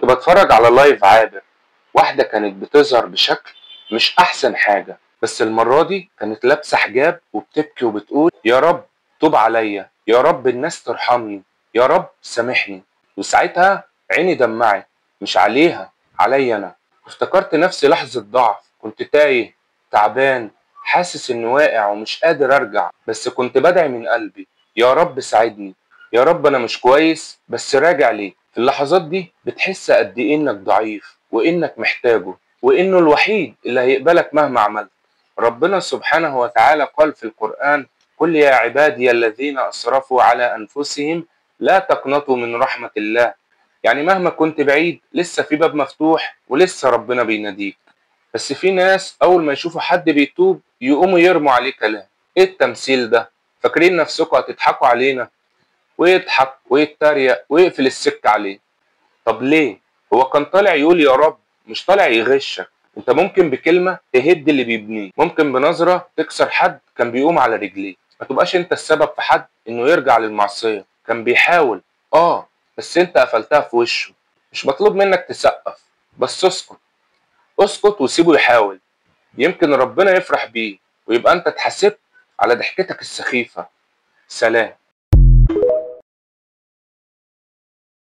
كنت بتفرج على لايف عابر. واحدة كانت بتظهر بشكل مش أحسن حاجة، بس المرة دي كانت لابسة حجاب وبتبكي وبتقول يا رب توب عليا، يا رب الناس ترحمني، يا رب سامحني. وساعتها عيني دمعت، مش عليها، عليا أنا. افتكرت نفسي لحظة ضعف، كنت تايه، تعبان، حاسس إني واقع ومش قادر أرجع، بس كنت بدعي من قلبي يا رب ساعدني، يا رب أنا مش كويس بس راجع ليك. في اللحظات دي بتحس قد إيه إنك ضعيف وإنك محتاجه وإنه الوحيد اللي هيقبلك مهما عملت. ربنا سبحانه وتعالى قال في القرآن: قل يا عبادي الذين أسرفوا على أنفسهم لا تقنطوا من رحمة الله. يعني مهما كنت بعيد لسه في باب مفتوح ولسه ربنا بيناديك. بس في ناس أول ما يشوفوا حد بيتوب يقوموا يرموا عليه كلام. إيه التمثيل ده؟ فاكرين نفسكم هتضحكوا علينا؟ ويضحك ويتريق ويقفل السكة عليه. طب ليه؟ هو كان طالع يقول يا رب، مش طالع يغشك. انت ممكن بكلمة تهد اللي بيبنيه، ممكن بنظرة تكسر حد كان بيقوم على رجليه. ما تبقاش انت السبب في حد انه يرجع للمعصية. كان بيحاول، بس انت قفلتها في وشه. مش مطلوب منك تسقف، بس اسكت. اسكت وسيبه يحاول، يمكن ربنا يفرح بيه ويبقى انت اتحاسبت على ضحكتك السخيفة. سلام.